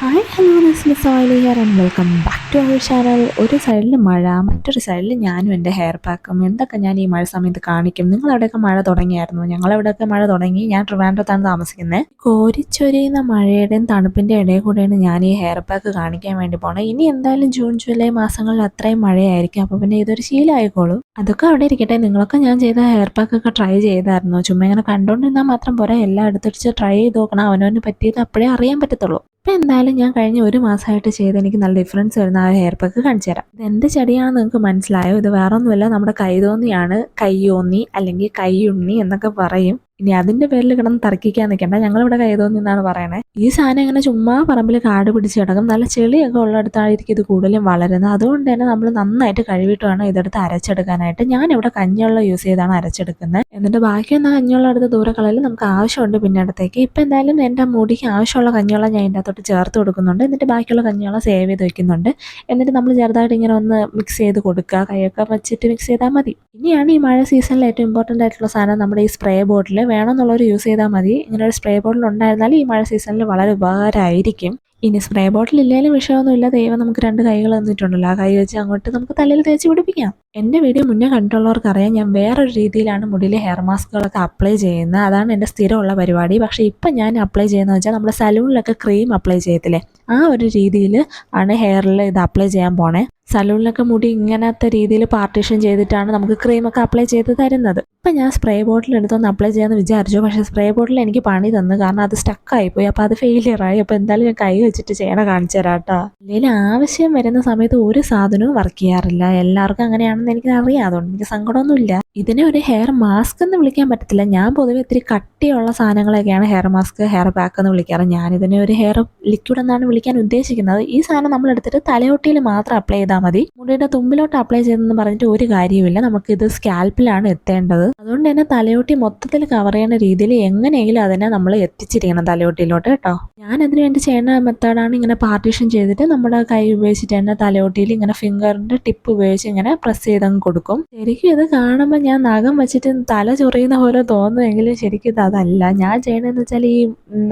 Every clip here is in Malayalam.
Hi hello this oil here and welcome back to our channel. ഒരു സൈഡിൽ മഴ, മറ്റൊരു സൈഡിൽ ഞാനും എൻ്റെ ഹെയർ പാക്കും എന്തൊക്കെ ഞാൻ ഈ മഴ സമയത്ത് കാണിക്കും. നിങ്ങളവിടെയൊക്കെ മഴ തുടങ്ങിയായിരുന്നു? ഞങ്ങളവിടെയൊക്കെ മഴ തുടങ്ങി. ഞാൻ ട്രിവാൻഡ്രത്താണ് താമസിക്കുന്നത്. കോരിച്ചൊരിയുന്ന മഴയുടെയും തണുപ്പിൻ്റെ ഇടയിൽ കൂടെയാണ് ഞാൻ ഈ ഹെയർ പാക്ക് കാണിക്കാൻ വേണ്ടി പോണത്. ഇനി എന്തായാലും ജൂൺ ജൂലൈ മാസങ്ങളിൽ അത്രയും മഴയായിരിക്കും. അപ്പോൾ പിന്നെ ഇതൊരു ശീലമായിക്കോളും. അതൊക്കെ അവിടെ ഇരിക്കട്ടെ. നിങ്ങളൊക്കെ ഞാൻ ചെയ്ത ഹെയർ പാക്കൊക്കെ ട്രൈ ചെയ്തായിരുന്നു? ചുമ്മാ ഇങ്ങനെ കണ്ടുകൊണ്ടിരുന്നാൽ മാത്രം പോരാ, എല്ലാം എടുത്തിട്ട് ട്രൈ ചെയ്ത് നോക്കണം. അവനവന് പറ്റിയത് അപ്പോഴേ അറിയാൻ പറ്റത്തുള്ളൂ. ഇപ്പം എന്തായാലും ഞാൻ കഴിഞ്ഞ ഒരു മാസമായിട്ട് ചെയ്ത് എനിക്ക് നല്ല ഡിഫറൻസ് വരുന്ന ആ ഹെയർ പാക്ക് കാണിച്ചു തരാം. ഇത് എന്ത് ചെടിയാണെന്ന് നിങ്ങൾക്ക് മനസ്സിലായോ? ഇത് വേറൊന്നുമല്ല, നമ്മുടെ കൈതോന്നിയാണ്. കയ്യോന്നി അല്ലെങ്കിൽ കയ്യുണ്ണി എന്നൊക്കെ പറയും. ഇനി അതിൻ്റെ പേരിൽ കിടന്ന് തർക്കിക്കാൻ നിൽക്കണ്ട. ഞങ്ങളിവിടെ കൈതോന്നി എന്നാണ് പറയണേ. ഈ സാധനം ഇങ്ങനെ ചുമ്മാ പറമ്പിൽ കാട് പിടിച്ച് കിടക്കും. നല്ല ചെളിയൊക്കെ ഉള്ളിടത്തായിരിക്കും ഇത് കൂടുതലും വളരുന്നത്. അതുകൊണ്ട് തന്നെ നമ്മൾ നന്നായിട്ട് കഴുകിയിട്ട് വേണം ഇതെടുത്ത് അരച്ചെടുക്കാനായിട്ട്. ഞാനിവിടെ കഞ്ഞിവെള്ളം യൂസ് ചെയ്താണ് അരച്ചെടുക്കുന്നത്. എന്നിട്ട് ബാക്കിയൊന്നും കഞ്ഞിവെള്ളം എടുത്ത് ദൂരെ കളയിൽ നമുക്ക് ആവശ്യമുണ്ട് പിന്നെ അടുത്തേക്ക്. ഇപ്പം എന്തായാലും എൻ്റെ മുടിക്ക് ആവശ്യമുള്ള കഞ്ഞിവെള്ളം ഞാൻ ഇതിൻ്റെ അകത്തോട്ട് ചേർത്ത് കൊടുക്കുന്നുണ്ട്. എന്നിട്ട് ബാക്കിയുള്ള കഞ്ഞിവെള്ളം സേവ് ചെയ്ത് വെക്കുന്നുണ്ട്. എന്നിട്ട് നമ്മൾ ചെറുതായിട്ട് ഇങ്ങനെ ഒന്ന് മിക്സ് ചെയ്ത് കൊടുക്കുക. കൈയൊക്കെ വെച്ചിട്ട് മിക്സ് ചെയ്താൽ മതി. ഇനിയാണ് ഈ മഴ സീസണിൽ ഏറ്റവും ഇമ്പോർട്ടൻ്റ് ആയിട്ടുള്ള സാധനം നമ്മുടെ ഈ സ്പ്രേ ബോട്ടിൽ. വേണമെന്നുള്ളവർ യൂസ് ചെയ്താൽ മതി. ഇങ്ങനെ ഒരു സ്പ്രേ ബോട്ടിൽ ഉണ്ടായിരുന്നാൽ ഈ മഴ സീസണിൽ വളരെ ഉപകാരമായിരിക്കും. ഇനി സ്പ്രേ ബോട്ടിൽ ഇല്ലെങ്കിലും വിഷയമൊന്നുമില്ല. ദൈവം നമുക്ക് 2 കൈകൾ തന്നിട്ടുണ്ടല്ലോ. ആ കൈ വെച്ച് അങ്ങോട്ട് നമുക്ക് തലയിൽ തേച്ച് പിടിപ്പിക്കാം. എൻ്റെ വീഡിയോ മുന്നേ കണ്ടിട്ടുള്ളവർക്കറിയാം ഞാൻ വേറൊരു രീതിയിലാണ് മുടിയിൽ ഹെയർ മാസ്കുകളൊക്കെ അപ്ലൈ ചെയ്യുന്നത്. അതാണ് എൻ്റെ സ്ഥിരമുള്ള പരിപാടി. പക്ഷേ ഇപ്പം ഞാൻ അപ്ലൈ ചെയ്യുന്നത് വെച്ചാൽ നമ്മുടെ സലൂണിലൊക്കെ ക്രീം അപ്ലൈ ചെയ്യത്തില്ലേ, ആ ഒരു രീതിയിൽ ആണ് ഹെയറിൽ ഇത് അപ്ലൈ ചെയ്യാൻ പോണേ. സലൂണിലൊക്കെ മുടി ഇങ്ങനത്തെ രീതിയിൽ പാർട്ടീഷൻ ചെയ്തിട്ടാണ് നമുക്ക് ക്രീമൊക്കെ അപ്ലൈ ചെയ്ത് തരുന്നത്. ഇപ്പം ഞാൻ സ്പ്രേ ബോട്ടിൽ എടുത്തൊന്ന് അപ്ലൈ ചെയ്യാമെന്ന് വിചാരിച്ചു. പക്ഷേ സ്പ്രേ ബോട്ടിൽ എനിക്ക് പണി തന്നു. കാരണം അത് സ്റ്റക്കായിപ്പോയി. അപ്പോൾ അത് ഫെയിലിയറായി. അപ്പോൾ എന്തായാലും ഞാൻ കൈ വെച്ചിട്ട് ചെയ്യണ കാണിച്ചു തരാം കേട്ടോ. അല്ലെങ്കിൽ ആവശ്യം വരുന്ന സമയത്ത് ഒരു സാധനവും വർക്ക് ചെയ്യാറില്ല. എല്ലാവർക്കും അങ്ങനെയാണെന്ന് എനിക്ക് അറിയാം. അതുകൊണ്ട് എനിക്ക് സങ്കടമൊന്നുമില്ല. ഇതിനെ ഒരു ഹെയർ മാസ്ക് എന്ന് വിളിക്കാൻ പറ്റത്തില്ല. ഞാൻ പൊതുവെ ഇത്തിരി കട്ടിയുള്ള സാധനങ്ങളൊക്കെയാണ് ഹെയർ മാസ്ക്, ഹെയർ പാക്ക് എന്ന് വിളിക്കാറ്. ഞാനിതിനെ ഒരു ഹെയർ ലിക്വിഡ് എന്നാണ് വിളിക്കാൻ ഉദ്ദേശിക്കുന്നത്. ഈ സാധനം നമ്മൾ എടുത്തിട്ട് തലയൊട്ടിയിൽ മാത്രം അപ്ലൈ ചെയ്താൽ മതി. മുടിയുടെ തുമ്പിലോട്ട് അപ്ലൈ ചെയ്തെന്ന് പറഞ്ഞിട്ട് ഒരു കാര്യമില്ല. നമുക്കിത് സ്കാൽപ്പിലാണ് എത്തേണ്ടത്. അതുകൊണ്ട് തന്നെ തലയോട്ടി മൊത്തത്തിൽ കവർ ചെയ്യുന്ന രീതിയിൽ എങ്ങനെയെങ്കിലും അതിനെ നമ്മൾ എത്തിച്ചിരിക്കണം തലയോട്ടിയിലോട്ട് കേട്ടോ. ഞാൻ അതിന് വേണ്ടി ചെയ്യുന്ന മെത്തേഡാണ് ഇങ്ങനെ പാർട്ടീഷൻ ചെയ്തിട്ട് നമ്മുടെ കൈ ഉപയോഗിച്ചിട്ട് തന്നെ തലയോട്ടിയിൽ ഇങ്ങനെ ഫിംഗറിൻ്റെ ടിപ്പ് ഉപയോഗിച്ച് ഇങ്ങനെ പ്രസ് ചെയ്തങ്ങ് കൊടുക്കും. ശരിക്കും ഇത് കാണുമ്പോൾ ഞാൻ നഖം വെച്ചിട്ട് തല ചൊറിയുന്ന പോലെ തോന്നുമെങ്കിലും ശരിക്കും ഇത് അതല്ല. ഞാൻ ചെയ്യണമെന്ന് വെച്ചാൽ ഈ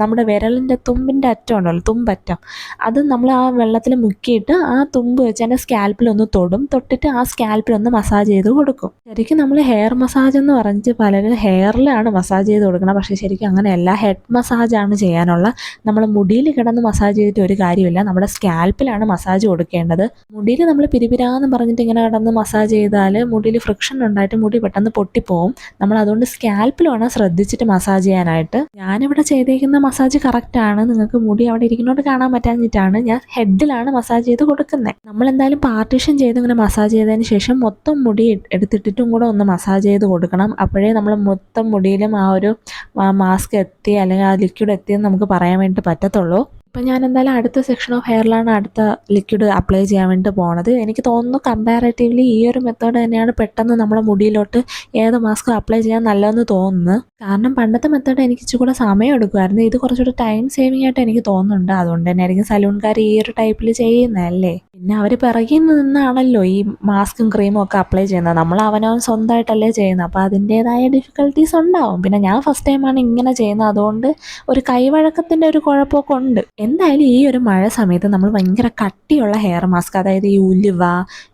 നമ്മുടെ വിരലിൻ്റെ തുമ്പിൻ്റെ അറ്റം ഉണ്ടല്ലോ, തുമ്പറ്റം, അത് നമ്മൾ ആ വെള്ളത്തിൽ മുക്കിയിട്ട് ആ തുമ്പ് വെച്ച് എൻ്റെ സ്കാൽപ്പിലൊന്ന് തൊട്ടിട്ട് ആ സ്കാൽപ്പിലൊന്ന് മസാജ് ചെയ്ത് കൊടുക്കും. ശരിക്കും നമ്മൾ ഹെയർ മസാജ് എന്ന് പറഞ്ഞിട്ട് പലരും ഹെയറിലാണ് മസാജ് ചെയ്ത് കൊടുക്കണം. പക്ഷേ ശരിക്കും അങ്ങനെയല്ല. ഹെഡ് മസാജാണ് ചെയ്യാനുള്ള. നമ്മൾ മുടിയിൽ കിടന്ന് മസാജ് ചെയ്തിട്ട് ഒരു കാര്യമില്ല. നമ്മുടെ സ്കാൽപ്പിലാണ് മസാജ് കൊടുക്കേണ്ടത്. മുടിയിൽ നമ്മൾ പിരിപിരാന്ന് പറഞ്ഞിട്ട് ഇങ്ങനെ കിടന്ന് മസാജ് ചെയ്താൽ മുടിയിൽ ഫ്രിക്ഷൻ ഉണ്ടായിട്ട് മുടി പെട്ടെന്ന് പൊട്ടിപ്പോവും. നമ്മൾ അതുകൊണ്ട് സ്കാൽപ്പിൽ വേണം ശ്രദ്ധിച്ചിട്ട് മസാജ് ചെയ്യാനായിട്ട്. ഞാനിവിടെ ചെയ്തേക്കുന്ന മസാജ് കറക്റ്റാണ്. നിങ്ങൾക്ക് മുടി അവിടെ ഇരിക്കുന്നോണ്ട് കാണാൻ പറ്റാഞ്ഞിട്ടാണ്. ഞാൻ ഹെഡിലാണ് മസാജ് ചെയ്ത് കൊടുക്കുന്നത്. നമ്മളെന്തായാലും പാർട്ടീഷൻ ചെയ്ത് ഇങ്ങനെ മസാജ് ചെയ്തതിന് ശേഷം മൊത്തം മുടി എടുത്തിട്ടും കൂടെ ഒന്ന് മസാജ് ചെയ്ത് കൊടുക്കണം. അപ്പോഴേ നമ്മൾ മൊത്തം മുടിയിലും ആ ഒരു മാസ്ക് എത്തി അല്ലെങ്കിൽ ആ ലിക്വിഡ് എത്തിയെന്ന് നമുക്ക് പറയാൻ വേണ്ടി പറ്റത്തുള്ളൂ. ഇപ്പം ഞാൻ എന്തായാലും അടുത്ത സെക്ഷൻ ഓഫ് ഹെയറിലാണ് അടുത്ത ലിക്വിഡ് അപ്ലൈ ചെയ്യാൻ വേണ്ടി പോണത്. എനിക്ക് തോന്നുന്നു കമ്പാരറ്റീവ്ലി ഈ ഒരു മെത്തേഡ് തന്നെയാണ് പെട്ടെന്ന് നമ്മളെ മുടിയിലോട്ട് ഏത് മാസ്ക് അപ്ലൈ ചെയ്യാൻ നല്ലതെന്ന് തോന്നുന്നു. കാരണം പണ്ടത്തെ മെത്തേഡ് എനിക്ക് ഇച്ചിരി കൂടെ സമയം എടുക്കുമായിരുന്നു. ഇത് കുറച്ചുകൂടെ ടൈം സേവിങ് ആയിട്ട് എനിക്ക് തോന്നുന്നുണ്ട്. അതുകൊണ്ട് തന്നെ ആയിരിക്കും സലൂൺകാർ ഈ ഒരു ടൈപ്പിൽ ചെയ്യുന്നതല്ലേ. പിന്നെ അവർ പിറകിൽ നിന്നാണല്ലോ ഈ മാസ്കും ക്രീമും ഒക്കെ അപ്ലൈ ചെയ്യുന്നത്. നമ്മൾ അവനവൻ സ്വന്തമായിട്ടല്ലേ ചെയ്യുന്നത്. അപ്പോൾ അതിൻ്റേതായ ഡിഫിക്കൽട്ടീസ് ഉണ്ടാവും. പിന്നെ ഞാൻ ഫസ്റ്റ് ടൈമാണ് ഇങ്ങനെ ചെയ്യുന്നത്. അതുകൊണ്ട് ഒരു കൈവഴക്കത്തിൻ്റെ ഒരു കുഴപ്പമൊക്കെ ഉണ്ട്. എന്തായാലും ഈ ഒരു മഴ സമയത്ത് നമ്മൾ ഭയങ്കര കട്ടിയുള്ള ഹെയർ മാസ്ക്, അതായത് ഈ ഉലുവ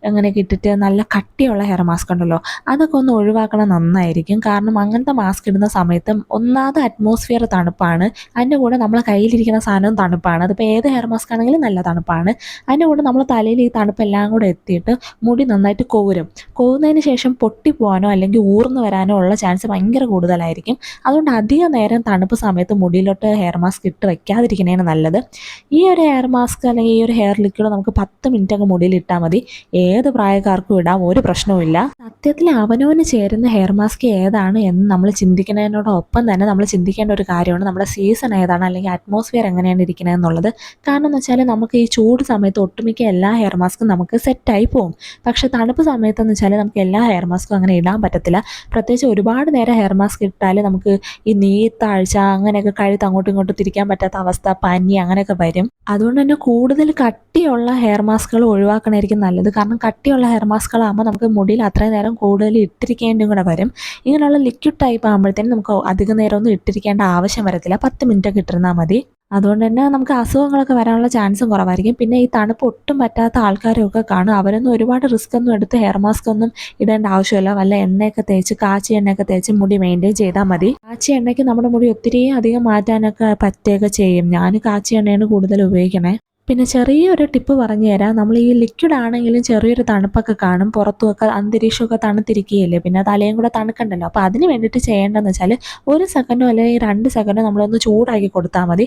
അങ്ങനെയൊക്കെ ഇട്ടിട്ട് നല്ല കട്ടിയുള്ള ഹെയർ മാസ്ക് ഉണ്ടല്ലോ, അതൊക്കെ ഒന്ന് ഒഴിവാക്കണം നന്നായിരിക്കും. കാരണം അങ്ങനത്തെ മാസ്ക് ഇടുന്ന സമയത്ത് ഒന്നാമത് അറ്റ്മോസ്ഫിയർ തണുപ്പാണ്. അതിൻ്റെ കൂടെ നമ്മളെ കയ്യിലിരിക്കുന്ന സാധനവും തണുപ്പാണ്. അതിപ്പോൾ ഏത് ഹെയർ മാസ്ക് ആണെങ്കിലും നല്ല തണുപ്പാണ്. അതിൻ്റെ കൂടെ നമ്മൾ തലയിൽ ഈ തണുപ്പെല്ലാം കൂടെ എത്തിയിട്ട് മുടി നന്നായിട്ട് കോവുന്നതിന് ശേഷം പൊട്ടിപ്പോകാനോ അല്ലെങ്കിൽ ഊർന്ന് വരാനോ ഉള്ള ചാൻസ് ഭയങ്കര കൂടുതലായിരിക്കും. അതുകൊണ്ട് അധികം നേരം തണുപ്പ് സമയത്ത് മുടിയിലോട്ട് ഹെയർ മാസ്ക് ഇട്ട് വയ്ക്കാതിരിക്കുന്നതാണ് നല്ലത്. ഈ ഒരു ഹെയർ മാസ്ക് അല്ലെങ്കിൽ ഈ ഒരു ഹെയർ ലിക്വിഡ് നമുക്ക് 10 മിനിറ്റ് അങ്ങ് മുടിയിൽ ഇട്ടാൽ മതി. ഏത് പ്രായക്കാർക്കും ഇടാം, ഒരു പ്രശ്നവുമില്ല. സത്യത്തിൽ അവനവന് ചേരുന്ന ഹെയർ മാസ്ക് ഏതാണ് എന്ന് നമ്മൾ ചിന്തിക്കുന്നതിനോടൊപ്പം തന്നെ നമ്മൾ ചിന്തിക്കേണ്ട ഒരു കാര്യമാണ് നമ്മുടെ സീസൺ ഏതാണ് അല്ലെങ്കിൽ അറ്റ്മോസ്ഫിയർ എങ്ങനെയാണ് ഇരിക്കുന്നത് എന്നുള്ളത്. കാരണം എന്ന് വെച്ചാൽ നമുക്ക് ഈ ചൂട് സമയത്ത് ഒട്ടുമിക്ക എല്ലാ ഹെയർ മാസ്കും നമുക്ക് സെറ്റായി പോകും. പക്ഷേ തണുപ്പ് സമയത്തെന്ന് വെച്ചാൽ നമുക്ക് എല്ലാ ഹെയർ മാസ്കും അങ്ങനെ ഇടാൻ പറ്റത്തില്ല. പ്രത്യേകിച്ച് ഒരുപാട് നേരം ഹെയർ മാസ്ക് ഇട്ടാൽ നമുക്ക് ഈ നീത്താഴ്ച അങ്ങനെയൊക്കെ കഴുത്ത് അങ്ങോട്ടും ഇങ്ങോട്ടും തിരിക്കാൻ പറ്റാത്ത അവസ്ഥ, പനി അങ്ങനെയൊക്കെ വരും. അതുകൊണ്ട് തന്നെ കൂടുതൽ കട്ടിയുള്ള ഹെയർ മാസ്കുകൾ ഒഴിവാക്കണമായിരിക്കും നല്ലത്. കാരണം കട്ടിയുള്ള ഹെയർ മാസ്കുകളാകുമ്പോൾ നമുക്ക് മുടിയിൽ അത്രയും നേരം കൂടുതൽ ഇട്ടിരിക്കേണ്ടും കൂടെ വരും. ഇങ്ങനെയുള്ള ലിക്വിഡ് ടൈപ്പ് ആകുമ്പോഴത്തേനും നമുക്ക് അധികം നേരം ഒന്നും ഇട്ടിരിക്കേണ്ട ആവശ്യം വരത്തില്ല. 10 മിനിറ്റ് ഒക്കെ ഇട്ടിരുന്നാൽ മതി. അതുകൊണ്ട് തന്നെ നമുക്ക് അസുഖങ്ങളൊക്കെ വരാനുള്ള ചാൻസും കുറവായിരിക്കും. പിന്നെ ഈ തണുപ്പ് ഒട്ടും പറ്റാത്ത ആൾക്കാരൊക്കെ കാണും. അവരൊന്നും ഒരുപാട് റിസ്ക് ഒന്നും എടുത്ത് ഹെയർ മാസ്ക് ഒന്നും ഇടേണ്ട ആവശ്യമില്ല. വല്ല എണ്ണയൊക്കെ തേച്ച് കാച്ചിയ എണ്ണയൊക്കെ തേച്ച് മുടി മെയിൻറ്റെയിൻ ചെയ്താൽ മതി. കാച്ചിയ എണ്ണയ്ക്ക് നമ്മുടെ മുടി ഒത്തിരി അധികം മാറ്റാനൊക്കെ പറ്റുകയൊക്കെ ചെയ്യും. ഞാൻ കാച്ചിയ എണ്ണയാണ് കൂടുതൽ ഉപയോഗിക്കണേ. പിന്നെ ചെറിയൊരു ടിപ്പ് പറഞ്ഞു തരാം. നമ്മൾ ഈ ലിക്വിഡ് ആണെങ്കിലും ചെറിയൊരു തണുപ്പൊക്കെ കാണും. പുറത്തുമൊക്കെ അന്തരീക്ഷമൊക്കെ തണുത്തിരിക്കുകയല്ലേ, പിന്നെ തലയും കൂടെ തണുക്കണ്ടല്ലോ. അപ്പോൾ അതിന് വേണ്ടിയിട്ട് ചെയ്യേണ്ടതെന്ന് വെച്ചാൽ 1 സെക്കൻഡോ അല്ലെങ്കിൽ 2 സെക്കൻഡോ നമ്മളൊന്ന് ചൂടാക്കി കൊടുത്താൽ മതി.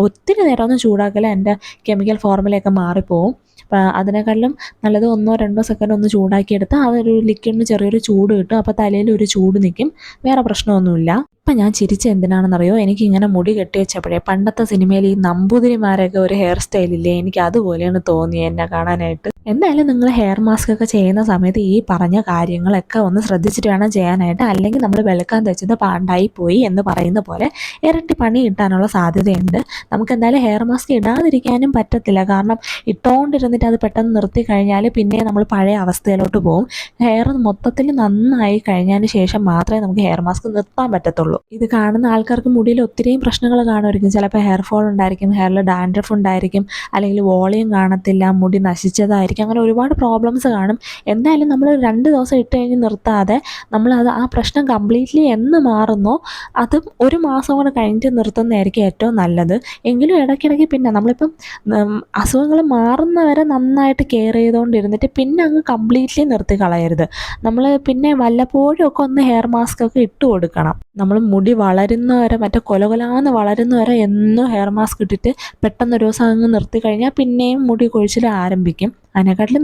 ഒത്തിരി നേരമൊന്നും ചൂടാക്കില്ല, എൻ്റെ കെമിക്കൽ ഫോർമുലയൊക്കെ മാറിപ്പോവും. അപ്പോൾ അതിനേക്കാളും നല്ലത് 1-2 സെക്കൻഡ് ഒന്ന് ചൂടാക്കിയെടുത്താൽ അതൊരു ലിക്വിഡിന് ചെറിയൊരു ചൂട് കിട്ടും. അപ്പോൾ തലയിൽ ഒരു ചൂട് നിൽക്കും, വേറെ പ്രശ്നമൊന്നുമില്ല. ഇപ്പം ഞാൻ ചിരിച്ച എന്തിനാണെന്നറിയോ, എനിക്കിങ്ങനെ മുടി കെട്ടി വെച്ചപ്പോഴേ പണ്ടത്തെ സിനിമയിൽ ഈ നമ്പൂതിരിമാരൊക്കെ ഒരു ഹെയർ സ്റ്റൈലില്ലേ, എനിക്ക് അതുപോലെയാണ് തോന്നിയത് എന്നെ കാണാനായിട്ട്. എന്തായാലും നിങ്ങൾ ഹെയർ മാസ്ക് ഒക്കെ ചെയ്യുന്ന സമയത്ത് ഈ പറഞ്ഞ കാര്യങ്ങളൊക്കെ ഒന്ന് ശ്രദ്ധിച്ചിട്ട് വേണം ചെയ്യാനായിട്ട്. അല്ലെങ്കിൽ നമ്മൾ വെളുക്കാൻ തെച്ചത് പാണ്ടായി പോയി എന്ന് പറയുന്ന പോലെ ഇരട്ടി പണി കിട്ടാനുള്ള സാധ്യതയുണ്ട്. നമുക്ക് എന്തായാലും ഹെയർ മാസ്ക് ഇടാതിരിക്കാനും പറ്റത്തില്ല. കാരണം ഇട്ടുകൊണ്ടിരുന്നിട്ട് അത് പെട്ടെന്ന് നിർത്തി കഴിഞ്ഞാൽ പിന്നെ നമ്മൾ പഴയ അവസ്ഥയിലോട്ട് പോകും. ഹെയർ മൊത്തത്തിൽ നന്നായി കഴിഞ്ഞതിന് ശേഷം മാത്രമേ നമുക്ക് ഹെയർ മാസ്ക് നിർത്താൻ പറ്റത്തുള്ളൂ. ഇത് കാണുന്ന ആൾക്കാർക്ക് മുടിയിൽ ഒത്തിരിയും പ്രശ്നങ്ങൾ കാണുമായിരിക്കും. ചിലപ്പോൾ ഹെയർ ഫോൾ ഉണ്ടായിരിക്കും, ഹെയറിൽ ഡാൻഡ്രഫ് ഉണ്ടായിരിക്കും, അല്ലെങ്കിൽ വോളിയം കാണത്തില്ല, മുടി നശിച്ചതായിരിക്കും. അങ്ങനെ ഒരുപാട് പ്രോബ്ലംസ് കാണും. എന്തായാലും നമ്മൾ 2 ദിവസം ഇട്ട് കഴിഞ്ഞ് നിർത്താതെ നമ്മളത് ആ പ്രശ്നം കംപ്ലീറ്റ്ലി എന്ന് മാറുന്നോ അതും 1 മാസം കൂടെ കഴിഞ്ഞിട്ട് നിർത്തുന്നതായിരിക്കും ഏറ്റവും നല്ലത്. എങ്കിലും ഇടയ്ക്കിടയ്ക്ക് പിന്നെ നമ്മളിപ്പം അസുഖങ്ങൾ മാറുന്നവരെ നന്നായിട്ട് കെയർ ചെയ്തുകൊണ്ടിരുന്നിട്ട് പിന്നെ അങ്ങ് കംപ്ലീറ്റ്ലി നിർത്തി കളയരുത്. നമ്മൾ പിന്നെ വല്ലപ്പോഴും ഒക്കെ ഒന്ന് ഹെയർ മാസ്ക് ഒക്കെ ഇട്ട് കൊടുക്കണം. നമ്മൾ മുടി വളരുന്നവരെ, മറ്റേ കൊലകൊലാന്ന് വളരുന്നവരെ എന്നും ഹെയർ മാസ്ക് ഇട്ടിട്ട് പെട്ടെന്നൊരു ദിവസം അങ്ങ് നിർത്തി കഴിഞ്ഞാൽ പിന്നെയും മുടി കൊഴിച്ചിൽ ആരംഭിക്കും. അതിനെക്കാട്ടിലും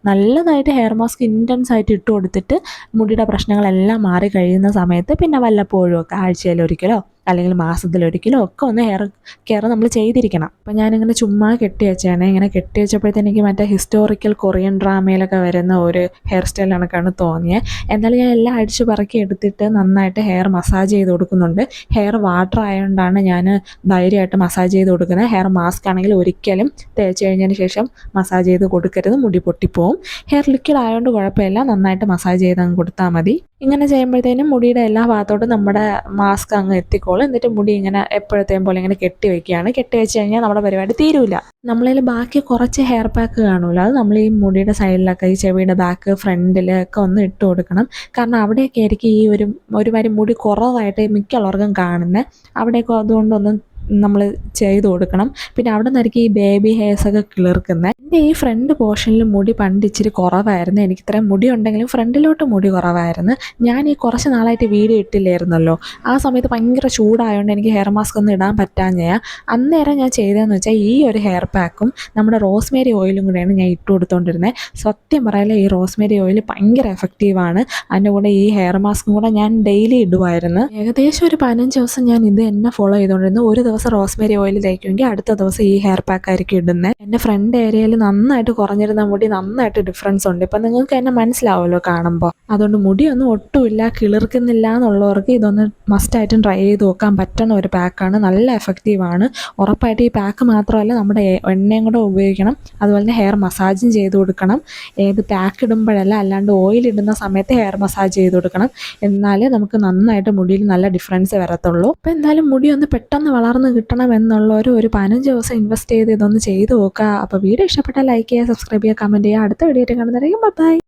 നല്ലതായിട്ട് ഹെയർ മാസ്ക് ഇൻറ്റൻസ് ആയിട്ട് ഇട്ട് കൊടുത്തിട്ട് മുടിയുടെ പ്രശ്നങ്ങളെല്ലാം മാറി കഴിയുന്ന സമയത്ത് പിന്നെ വല്ലപ്പോഴും ഒക്കെ ആഴ്ചയിലൊരിക്കലോ അല്ലെങ്കിൽ മാസത്തിലൊരിക്കലോ ഒക്കെ ഒന്ന് ഹെയർ കെയർ നമ്മൾ ചെയ്തിരിക്കണം. അപ്പോൾ ഞാനിങ്ങനെ ചുമ്മാ കെട്ടി വെച്ചാണ്. ഇങ്ങനെ കെട്ടി വെച്ചപ്പോഴത്തേന് എനിക്ക് മറ്റേ ഹിസ്റ്റോറിക്കൽ കൊറിയൻ ഡ്രാമയിലൊക്കെ വരുന്ന ഒരു ഹെയർ സ്റ്റൈൽ കണക്കാണ് തോന്നിയത്. എന്തായാലും ഞാൻ എല്ലാം അടിച്ച് പറക്കി എടുത്തിട്ട് നന്നായിട്ട് ഹെയർ മസാജ് ചെയ്ത് കൊടുക്കുന്നുണ്ട്. ഹെയർ വാട്ടർ ആയതുകൊണ്ടാണ് ഞാൻ ധൈര്യമായിട്ട് മസാജ് ചെയ്ത് കൊടുക്കുന്നത്. ഹെയർ മാസ്ക് ആണെങ്കിൽ ഒരിക്കലും തേച്ച് കഴിഞ്ഞതിന് ശേഷം മസാജ് ചെയ്ത് കൊടുക്കരുത്, മുടി പൊട്ടിപ്പോവും. ഹെയർ ലിക്വിഡ് ആയതുകൊണ്ട് കുഴപ്പമില്ല, നന്നായിട്ട് മസാജ് ചെയ്ത് അങ്ങ് കൊടുത്താൽ മതി. ഇങ്ങനെ ചെയ്യുമ്പോഴത്തേനും മുടിയുടെ എല്ലാ ഭാഗത്തോട്ടും നമ്മുടെ മാസ്ക് അങ്ങ് എത്തിക്കോളും. എന്നിട്ട് മുടി ഇങ്ങനെ എപ്പോഴത്തെയും പോലെ ഇങ്ങനെ കെട്ടി വെക്കുകയാണ്. കെട്ടി വെച്ച് കഴിഞ്ഞാൽ നമ്മുടെ പരിപാടി തീരൂല. നമ്മളതിൽ ബാക്കി കുറച്ച് ഹെയർ പാക്ക് കാണുമല്ലോ, അത് നമ്മൾ ഈ മുടിയുടെ സൈഡിലൊക്കെ ഈ ചെവിയുടെ ബാക്ക് ഫ്രണ്ടിലൊക്കെ ഒന്ന് ഇട്ട് കൊടുക്കണം. കാരണം അവിടെയൊക്കെ ആയിരിക്കും ഈ ഒരുമാതിരി മുടി കുറവായിട്ട് മിക്കുള്ളവർക്കും കാണുന്നത്. അവിടെയൊക്കെ അതുകൊണ്ടൊന്നും നമ്മൾ ചെയ്ത് കൊടുക്കണം. പിന്നെ അവിടെ നിന്നായിരിക്കും ഈ ബേബി ഹെയർസൊക്കെ കിളിർക്കുന്നത്. എൻ്റെ ഈ ഫ്രണ്ട് പോർഷനിൽ മുടി പണ്ട് ഇച്ചിരി കുറവായിരുന്നു. എനിക്ക് ഇത്രയും മുടി ഉണ്ടെങ്കിലും ഫ്രണ്ടിലോട്ട് മുടി കുറവായിരുന്നു. ഞാൻ ഈ കുറച്ച് നാളായിട്ട് വീഡിയോ ഇട്ടില്ലായിരുന്നല്ലോ, ആ സമയത്ത് ഭയങ്കര ചൂടായതുകൊണ്ട് എനിക്ക് ഹെയർ മാസ്ക് ഒന്നും ഇടാൻ പറ്റാഞ്ഞാൽ അന്നേരം ഞാൻ ചെയ്തതെന്ന് വെച്ചാൽ ഈ ഒരു ഹെയർ പാക്കും നമ്മുടെ റോസ്മേരി ഓയിലും കൂടെയാണ് ഞാൻ ഇട്ട് കൊടുത്തുകൊണ്ടിരുന്നത്. സത്യം പറയാലോ, ഈ റോസ്മേരി ഓയിൽ ഭയങ്കര എഫക്റ്റീവാണ്. അതിൻ്റെ കൂടെ ഈ ഹെയർ മാസ്കും കൂടെ ഞാൻ ഡെയിലി ഇടുമായിരുന്നു. ഏകദേശം ഒരു 15 ദിവസം ഞാൻ ഇത് തന്നെ ഫോളോ ചെയ്തുകൊണ്ടിരുന്നു. ഒരു ദിവസം റോസ്മേരി ഓയിൽ തേക്കുമെങ്കിൽ അടുത്ത ദിവസം ഈ ഹെയർ പാക്ക് ആയിരിക്കും ഇടുന്നത്. എൻ്റെ ഫ്രണ്ട് ഏരിയയിൽ നന്നായിട്ട് കുറഞ്ഞിരുന്ന മുടി നന്നായിട്ട് ഡിഫറൻസ് ഉണ്ട്. ഇപ്പം നിങ്ങൾക്ക് തന്നെ മനസ്സിലാവുമല്ലോ കാണുമ്പോൾ. അതുകൊണ്ട് മുടിയൊന്നും ഒട്ടുമില്ല, കിളിർക്കുന്നില്ല എന്നുള്ളവർക്ക് ഇതൊന്ന് മസ്റ്റായിട്ടും ട്രൈ ചെയ്ത് നോക്കാൻ പറ്റുന്ന ഒരു പാക്കാണ്. നല്ല എഫക്റ്റീവാണ്. ഉറപ്പായിട്ട് ഈ പാക്ക് മാത്രമല്ല, നമ്മുടെ എണ്ണയും കൂടെ ഉപയോഗിക്കണം. അതുപോലെ തന്നെ ഹെയർ മസാജും ചെയ്ത് കൊടുക്കണം. ഏത് പാക്ക് ഇടുമ്പോഴല്ല, അല്ലാണ്ട് ഓയിൽ ഇടുന്ന സമയത്ത് ഹെയർ മസാജ് ചെയ്ത് കൊടുക്കണം. എന്നാലേ നമുക്ക് നന്നായിട്ട് മുടിയിൽ നല്ല ഡിഫറൻസ് വരത്തുള്ളൂ. അപ്പോൾ എന്തായാലും മുടി ഒന്ന് പെട്ടെന്ന് വളർന്ന് കിട്ടണം എന്നുള്ളവർ ഒരു 15 ദിവസം ഇൻവെസ്റ്റ് ചെയ്ത് ഇതൊന്ന് ചെയ്ത് നോക്കുക. അപ്പോൾ വീഡിയോ ഇഷ്ടപ്പെട്ടാൽ ലൈക്ക് ചെയ്യുക, സബ്സ്ക്രൈബ് ചെയ്യുക, കമൻറ്റ് ചെയ്യുക. അടുത്ത വീഡിയോ ആയിട്ട് കാണുന്നതായിരിക്കും. ബൈ.